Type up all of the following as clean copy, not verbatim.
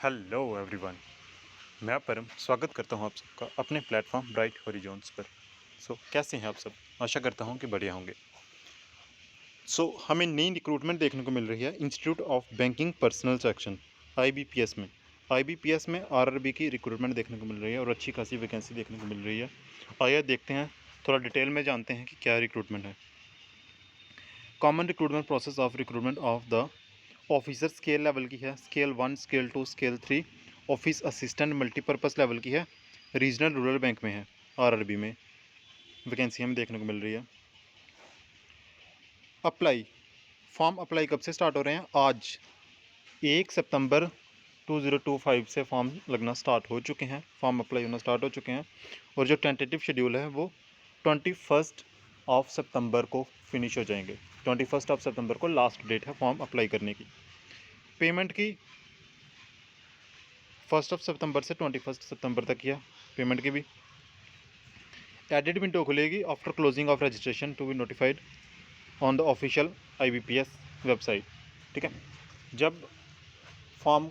Hello everyone. मैं परम स्वागत करता हूं आप सबका अपने प्लेटफॉर्म ब्राइट हॉरिजॉन्स पर। कैसे हैं आप सब? आशा करता हूं कि बढ़िया होंगे। हमें नई रिक्रूटमेंट देखने को मिल रही है institute of banking personal section IBPS में। आईबीपीएस में आरआरबी की रिक्रूटमेंट देखने को मिल रही है और अच्छी खासी वैकेंसी देखने को मिल रही है। आइए देखते हैं, थोड़ा डिटेल में जानते हैं कि क्या रिक्रूटमेंट है। Common recruitment process of recruitment of the officer scale level की है, scale 1, scale 2, scale 3। Office assistant multipurpose level की है, रीजनल रूरल बैंक में है। आरआरबी में वैकेंसी हमें देखने को मिल रही है। अप्लाई फॉर्म अप्लाई कब से स्टार्ट हो रहे हैं? आज 1 सितंबर 2025 से फॉर्म लगना स्टार्ट हो चुके हैं, फॉर्म अप्लाई होना स्टार्ट हो चुके हैं। और जो टेंटेटिव शेड्यूल है वो 21 सितंबर को फिनिश हो जाएंगे। 21 सितंबर को लास्ट डेट है फॉर्म अप्लाई करने की। पेमेंट की 1 सितंबर से 21 सितंबर तक किया पेमेंट की भी। एडिट विंडो खुलेगी after closing of registration to be notified on the official IBPS website. ठीक है, जब फॉर्म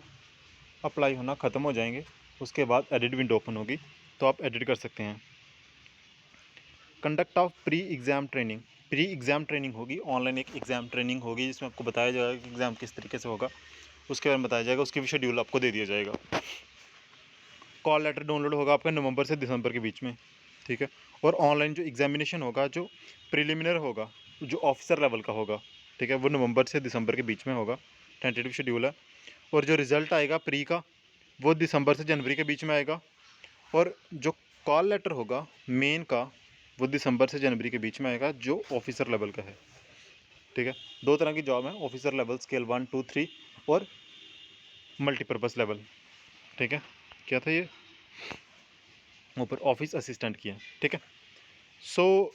अप्लाई होना ख़त्म हो जाएंगे उसके बाद एडिट विंडो ओपन होगी तो आप एडिट कर सकते हैं। Conduct of pre exam training होगी, ऑनलाइन एक एग्ज़ाम ट्रेनिंग होगी जिसमें आपको बताया जाएगा कि एग्ज़ाम किस तरीके से होगा, उसके बारे में बताया जाएगा, उसकी भी शेड्यूल आपको दे दिया जाएगा। कॉल लेटर डाउनलोड होगा आपका नवंबर से दिसंबर के बीच में। ठीक है, और ऑनलाइन जो एग्जामिनेशन होगा, जो प्रिलिमिनर होगा, जो ऑफिसर लेवल का होगा, ठीक है, वो नवंबर से दिसंबर के बीच में होगा। टेंटेटिव शेड्यूल है। और जो रिज़ल्ट आएगा प्री का वो दिसंबर से जनवरी के बीच में आएगा। और जो कॉल लेटर होगा मेन का वो दिसंबर से जनवरी के बीच में आएगा, जो ऑफिसर लेवल का है। ठीक है, दो तरह की जॉब है, ऑफिसर लेवल स्केल 1, 2, 3 और मल्टीपर्पज़ लेवल। ठीक है, क्या था ये ऊपर ऑफिस असिस्टेंट किया। ठीक है, सो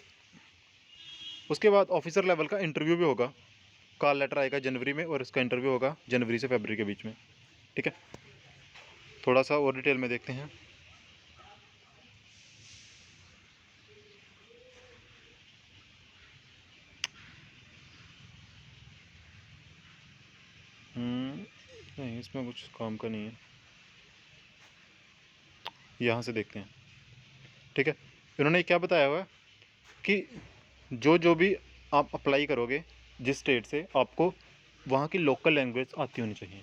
उसके बाद ऑफिसर लेवल का इंटरव्यू भी होगा। कॉल लेटर आएगा जनवरी में और इसका इंटरव्यू होगा जनवरी से फरवरी के बीच में। ठीक है, थोड़ा सा और डिटेल में देखते हैं। नहीं, इसमें कुछ काम का नहीं है, यहाँ से देखते हैं। ठीक है, इन्होंने क्या बताया हुआ है कि जो जो भी आप अप्लाई करोगे जिस स्टेट से, आपको वहाँ की लोकल लैंग्वेज आती होनी चाहिए।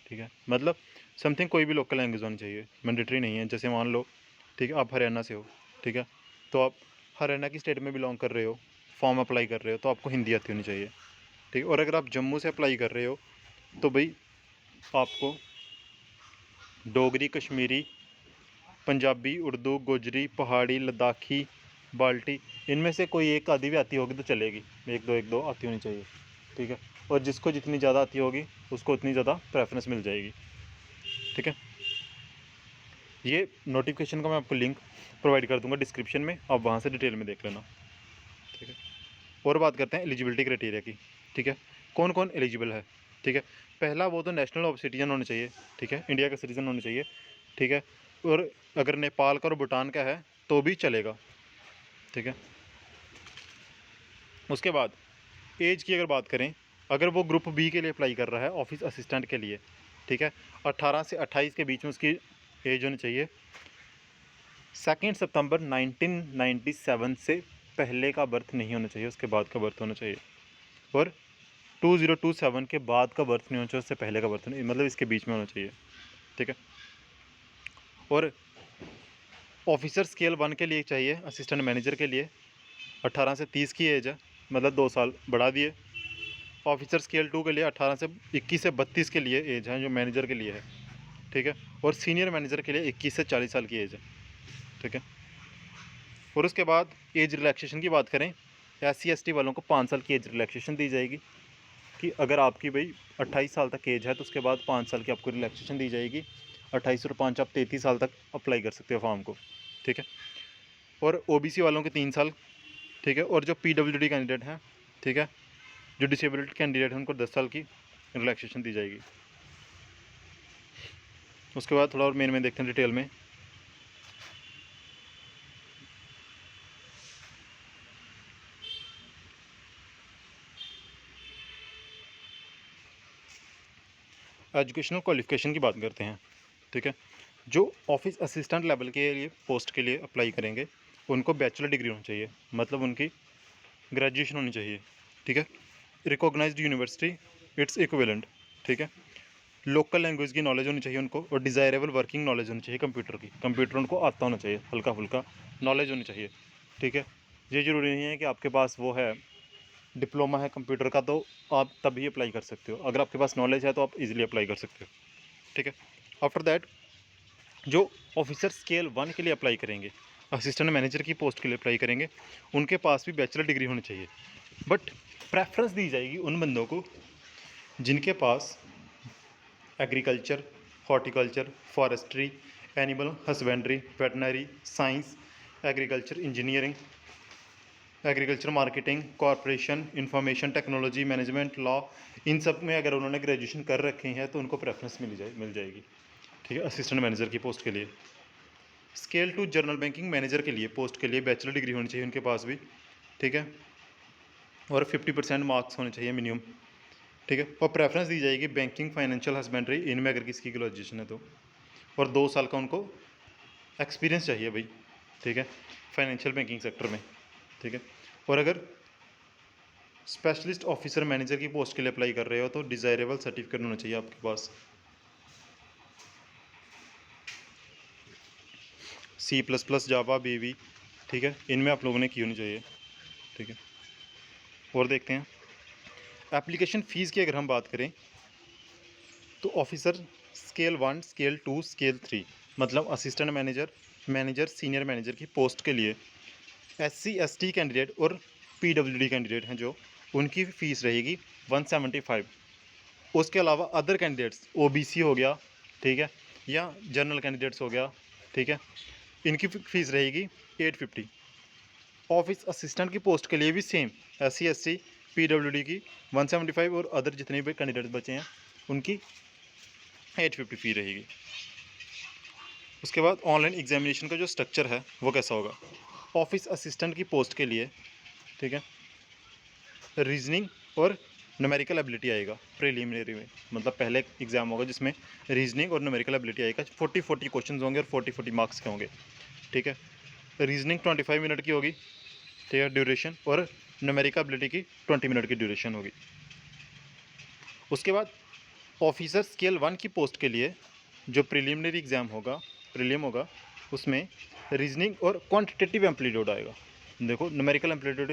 ठीक है, मतलब समथिंग कोई भी लोकल लैंग्वेज होनी चाहिए, मैंडेटरी नहीं है। जैसे मान लो, ठीक है, आप हरियाणा से हो, ठीक है, तो आप हरियाणा की स्टेट में बिलोंग कर रहे हो, फॉर्म अप्लाई कर रहे हो, तो आपको हिंदी आती होनी चाहिए। ठीक है, और अगर आप जम्मू से अप्लाई कर रहे हो तो भाई आपको डोगरी, कश्मीरी, पंजाबी, उर्दू, गोजरी, पहाड़ी, लद्दाखी, बाल्टी, इनमें से कोई एक आधी भी आती होगी तो चलेगी। एक दो आती होनी चाहिए। ठीक है, और जिसको जितनी ज़्यादा आती होगी उसको उतनी ज़्यादा प्रेफरेंस मिल जाएगी। ठीक है, ये नोटिफिकेशन का मैं आपको लिंक प्रोवाइड कर दूंगा डिस्क्रिप्शन में, आप वहाँ से डिटेल में देख लेना। ठीक है, और बात करते हैं एलिजिबिलिटी क्राइटेरिया की। ठीक है, कौन कौन एलिजिबल है? ठीक है, पहला वो तो नेशनल ऑफ सिटीजन होने चाहिए। ठीक है, इंडिया का सिटीजन होने चाहिए। ठीक है, और अगर नेपाल का और भूटान का है तो भी चलेगा। ठीक है, उसके बाद एज की अगर बात करें, अगर वो ग्रुप बी के लिए अप्लाई कर रहा है ऑफिस असिस्टेंट के लिए, ठीक है, 18 से 28 के बीच में उसकी एज होनी चाहिए। 2 सितंबर 1997 से पहले का बर्थ नहीं होना चाहिए, उसके बाद का बर्थ होना चाहिए। और 2027 के बाद का बर्थ नहीं होना चाहिए, उससे पहले का बर्थ नहीं, मतलब इसके बीच में होना चाहिए। ठीक है, और ऑफिसर स्केल 1 के लिए चाहिए, असिस्टेंट मैनेजर के लिए 18 से 30 की एज है, मतलब 2 साल बढ़ा दिए। ऑफिसर स्केल 2 के लिए 18 से 21 से 32 के लिए एज है, जो मैनेजर के लिए है। ठीक है, और सीनियर मैनेजर के लिए 21 से 40 साल की एज है। ठीक है, और उसके बाद एज रिलैक्सेशन की बात करें, SC ST वालों को 5 साल की एज रिलैक्सेशन दी जाएगी, कि अगर आपकी भाई 28 साल तक एज है तो उसके बाद 5 साल की आपको रिलैक्सेशन दी जाएगी। 28 और 5 आप 33 साल तक अप्लाई कर सकते हो फॉर्म को। ठीक है, और OBC वालों के 3 साल। ठीक है, और जो PWD कैंडिडेट हैं, ठीक है, जो डिसेबल्ड कैंडिडेट हैं, उनको 10 साल की रिलैक्सेशन दी जाएगी। उसके बाद थोड़ा और मेन में देखते हैं डिटेल में। एजुकेशनल क्वालिफिकेशन की बात करते हैं, ठीक है। जो ऑफिस असिस्टेंट लेवल के लिए पोस्ट के लिए अप्लाई करेंगे उनको बैचलर डिग्री होनी चाहिए, मतलब उनकी ग्रेजुएशन होनी चाहिए, ठीक है। रिकॉग्नाइज्ड यूनिवर्सिटी इट्स इक्विवेलेंट, ठीक है। लोकल लैंग्वेज की नॉलेज होनी चाहिए उनको, और डिज़ायरेबल वर्किंग नॉलेज होनी चाहिए कंप्यूटर की, कंप्यूटर उनको आता होना चाहिए, हल्का फुल्का नॉलेज होनी चाहिए, ठीक है। ये ज़रूरी नहीं है कि आपके पास वो है डिप्लोमा है कंप्यूटर का तो आप तभी अप्लाई कर सकते हो, अगर आपके पास नॉलेज है तो आप इजीली अप्लाई कर सकते हो, ठीक है। आफ्टर दैट जो ऑफिसर स्केल 1 के लिए अप्लाई करेंगे, असिस्टेंट मैनेजर की पोस्ट के लिए अप्लाई करेंगे, उनके पास भी बैचलर डिग्री होनी चाहिए, बट प्रेफरेंस दी जाएगी उन बंदों को जिनके पास agriculture, horticulture, forestry, animal husbandry, veterinary science, agriculture engineering, agriculture marketing, corporation, information technology, management, law, इन सब में अगर उन्होंने ग्रेजुएशन कर रखे हैं तो उनको प्रेफरेंस मिल जाएगी, ठीक है, असिस्टेंट मैनेजर की पोस्ट के लिए। स्केल 2 जनरल बैंकिंग मैनेजर के लिए पोस्ट के लिए बैचलर डिग्री होनी चाहिए उनके पास भी, ठीक है, और 50% मार्क्स होने चाहिए मिनिमम, ठीक है। और प्रेफरेंस दी जाएगी बैंकिंग, फाइनेंशियल हस्बेंड्री, इनमें अगर किसी की ग्रेजुएशन है तो, और 2 साल का उनको एक्सपीरियंस चाहिए भाई, ठीक है, फाइनेंशियल बैंकिंग सेक्टर में, ठीक है। और अगर स्पेशलिस्ट ऑफिसर मैनेजर की पोस्ट के लिए अप्लाई कर रहे हो तो डिज़ायरेबल सर्टिफिकेट होना चाहिए आपके पास, C++, जावा, बेबी, ठीक है, इनमें आप लोगों ने की होनी चाहिए, ठीक है। और देखते हैं एप्लीकेशन फ़ीस की अगर हम बात करें तो ऑफिसर स्केल 1, स्केल 2, स्केल 3, मतलब असिस्टेंट मैनेजर, सीनियर मैनेजर की पोस्ट के लिए SC ST कैंडिडेट और PWD कैंडिडेट हैं जो, उनकी फ़ीस रहेगी 175। उसके अलावा अदर कैंडिडेट्स OBC हो गया, ठीक है, या जनरल कैंडिडेट्स हो गया, ठीक है, इनकी फ़ीस रहेगी 850। ऑफिस असिस्टेंट की पोस्ट के लिए भी सेम SC ST PWD की 175, और अदर जितने भी कैंडिडेट्स बचे हैं उनकी 850 फ़ी रहेगी। उसके बाद ऑनलाइन एग्जामिनेशन का जो स्ट्रक्चर है वो कैसा होगा। ऑफिस असिस्टेंट की पोस्ट के लिए, ठीक है, रीजनिंग और न्यूमेरिकल एबिलिटी आएगा प्रीलिमिनरी में, मतलब पहले एग्जाम होगा जिसमें रीजनिंग और न्यूमेरिकल एबिलिटी आएगा, 40 क्वेश्चन होंगे और 40 मार्क्स के होंगे, ठीक है। रीजनिंग 25 मिनट की होगी, ठीक है, ड्यूरेशन, और न्यूमेरिकल एबिलिटी की 20 मिनट की ड्यूरेशन होगी। उसके बाद ऑफिसर स्केल 1 की पोस्ट के लिए जो प्रीलिमिनरी एग्ज़ाम होगा, प्रीलिम होगा, उसमें रीजनिंग और क्वांटिटेटिव एम्पलीट्यूड आएगा। देखो न्यूमेरिकल एम्पलीट्यूड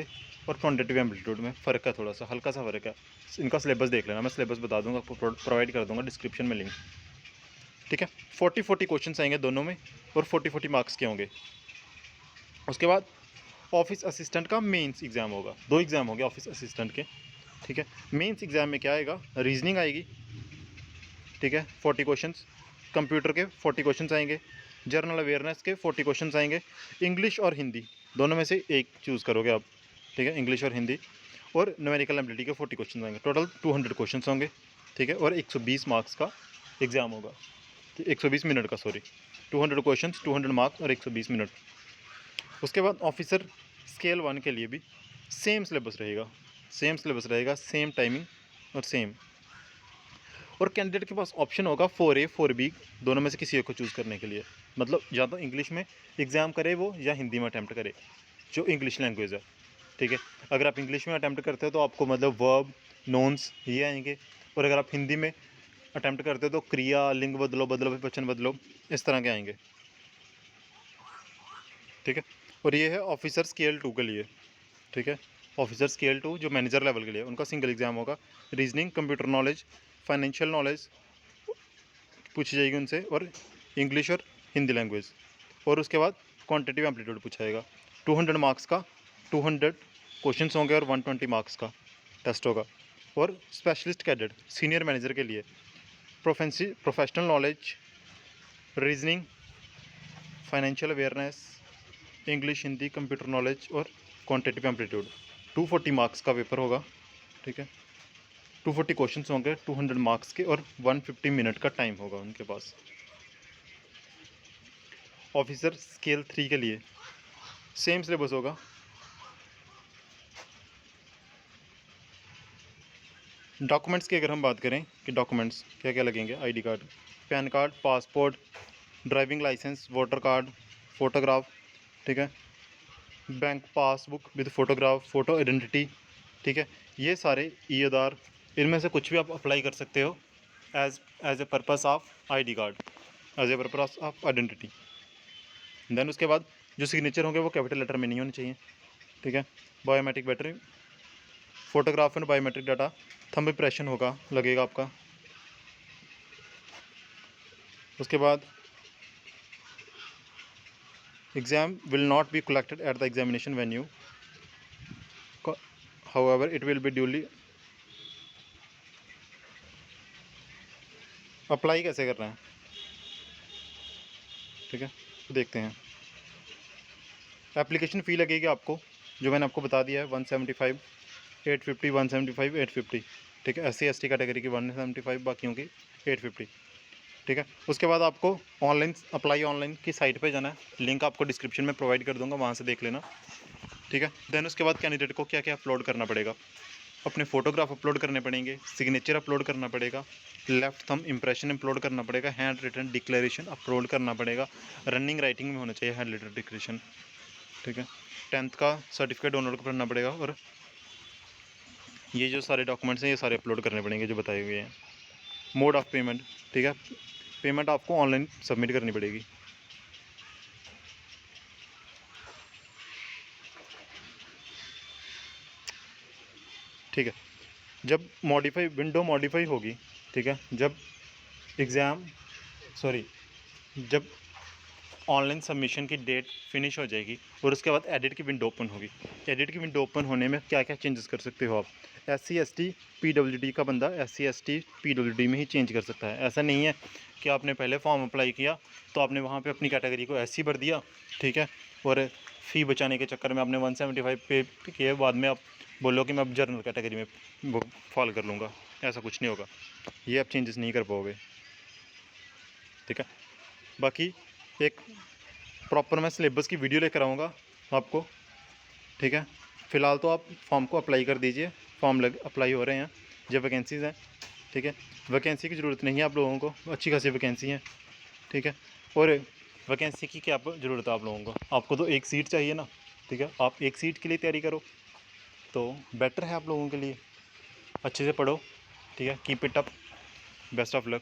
और क्वांटिटेटिव एम्पलीट्यूड में फ़र्क है, थोड़ा सा हल्का सा फ़र्क है। इनका सिलेबस देख लेना, मैं सिलेबस बता दूंगा, प्रोवाइड कर दूंगा डिस्क्रिप्शन में लिंक, ठीक है। 40 क्वेश्चन आएंगे दोनों में, और 40 मार्क्स के होंगे। उसके बाद ऑफिस असिस्टेंट का मेंस एग्ज़ाम होगा, 2 एग्ज़ाम होंगे ऑफिस असिस्टेंट के, ठीक है। मेंस एग्ज़ाम में क्या आएगा, रीजनिंग आएगी, ठीक है, 40 क्वेश्चंस, कंप्यूटर के 40 क्वेश्चंस आएंगे, जनरल अवेयरनेस के 40 क्वेश्चंस आएंगे, इंग्लिश और हिंदी दोनों में से एक चूज़ करोगे आप, ठीक है, इंग्लिश और हिंदी, और न्यूमेरिकल एबिलिटी के 40 क्वेश्चन आएंगे, टोटल 200 क्वेश्चंस होंगे, ठीक है, और 120 मार्क्स का एग्ज़ाम होगा, 120 मिनट का, सॉरी, 200 क्वेश्चन, 200 मार्क्स और 120 मिनट। उसके बाद ऑफिसर स्केल 1 के लिए भी सेम सिलेबस रहेगा, सेम टाइमिंग और सेम, और कैंडिडेट के पास ऑप्शन होगा 4A 4B दोनों में से किसी एक को चूज़ करने के लिए, मतलब या तो इंग्लिश में एग्ज़ाम करे वो या हिंदी में अटैम्प्ट करे, जो इंग्लिश लैंग्वेज है, ठीक है। अगर आप इंग्लिश में अटैम्प्ट करते हो तो आपको मतलब वर्ब, नोन्स ये आएंगे, और अगर आप हिंदी में अटैम्प्ट करते हो तो क्रिया, लिंग बदलो, वचन बदलो, इस तरह के आएंगे, ठीक है। और ये है ऑफिसर स्केल 2 के लिए, ठीक है। ऑफिसर स्केल 2 जो मैनेजर लेवल के लिए, उनका सिंगल एग्ज़ाम होगा, reasoning, computer knowledge, financial knowledge पूछी जाएगी उनसे, और इंग्लिश और हिंदी लैंग्वेज, और उसके बाद क्वांटिटेटिव एम्पलीट्यूड पूछा जाएगा, 200 मार्क्स का, 200 क्वेश्चंस होंगे और 120 मार्क्स का टेस्ट होगा। और स्पेशलिस्ट कैडेट सीनियर मैनेजर के लिए professional knowledge, reasoning, financial awareness, English, Hindi, computer knowledge और क्वांटिटेटिव एम्पलीट्यूड, 240 मार्क्स का पेपर होगा, ठीक है। 240 क्वेश्चंस होंगे 200 मार्क्स के, और 150 मिनट का टाइम होगा उनके पास। ऑफिसर स्केल 3 के लिए सेम सिलेबस होगा, डॉक्यूमेंट्स की अगर हम बात करें कि डॉक्यूमेंट्स क्या क्या लगेंगे, ID card, PAN card, passport, driving licence, voter card, photograph, ठीक है, bank passbook with photograph, photo identity, ठीक है, ये सारे ई आधार, इनमें से कुछ भी आप अप्लाई कर सकते हो as a purpose of ID card, as a purpose of identity. Then उसके बाद जो सिग्नेचर होंगे वो कैपिटल लेटर में नहीं होने चाहिए, ठीक है। Biometric battery, photograph and biometric data, thumb impression होगा, लगेगा आपका। उसके बाद exam will not be collected at the examination venue, however it will be duly. Apply कैसे करना है, ठीक है, तो देखते हैं। एप्लीकेशन फ़ी लगेगी आपको, जो मैंने आपको बता दिया है, 175, 850, 175, 850, ठीक है। SC ST कैटेगरी की 175, बाकियों की 850, ठीक है। उसके बाद आपको ऑनलाइन अप्लाई, ऑनलाइन की साइट पे जाना है, लिंक आपको डिस्क्रिप्शन में प्रोवाइड कर दूंगा, वहाँ से देख लेना, ठीक है। देन उसके बाद कैंडिडेट को क्या क्या अपलोड करना पड़ेगा, अपने फ़ोटोग्राफ अपलोड करने पड़ेंगे, सिग्नेचर अपलोड करना पड़ेगा, लेफ़्ट थंब इंप्रेशन अपलोड करना पड़ेगा, हैंड रिटन डिक्लेरेशन अपलोड करना पड़ेगा, रनिंग राइटिंग में होना चाहिए हैंड रिटन डिक्लेरेशन, ठीक है। 10th का सर्टिफिकेट डाउनलोड करना पड़ेगा, और ये जो सारे डॉक्यूमेंट्स हैं ये सारे अपलोड करने पड़ेंगे जो बताए हुए हैं। मोड ऑफ़ पेमेंट, ठीक है, पेमेंट आपको ऑनलाइन सबमिट करनी पड़ेगी। ठीक है, जब विंडो मॉडिफाई होगी, ठीक है, जब एग्ज़ाम जब ऑनलाइन सबमिशन की डेट फिनिश हो जाएगी और उसके बाद एडिट की विंडो ओपन होगी। एडिट की विंडो ओपन होने में क्या क्या चेंजेस कर सकते हो आप, SC ST PWD का बंदा SC ST PWD में ही चेंज कर सकता है। ऐसा नहीं है कि आपने पहले फॉर्म अप्लाई किया तो आपने वहाँ पे अपनी कैटेगरी को SC भर दिया, ठीक है, और फ़ी बचाने के चक्कर में आपने 175 पे किए, बाद में आप बोलो कि मैं अब जनरल कैटेगरी में वो फॉल कर लूँगा। ऐसा कुछ नहीं होगा, ये आप चेंजेस नहीं कर पाओगे, ठीक है। बाकी एक प्रॉपर मैं सिलेबस की वीडियो लेकर आऊँगा आपको, ठीक है। फ़िलहाल तो आप फॉर्म को अप्लाई कर दीजिए, फॉर्म अप्लाई हो रहे हैं, जब वैकेंसीज़ हैं, ठीक है। वैकेंसी की ज़रूरत नहीं है आप लोगों को, अच्छी खासी वैकेंसी हैं, ठीक है। और वैकेंसी की क्या ज़रूरत है आप लोगों को, आपको तो एक सीट चाहिए ना, ठीक है। आप एक सीट के लिए तैयारी करो तो बेटर है आप लोगों के लिए। अच्छे से पढ़ो, ठीक है, keep it up, best of luck.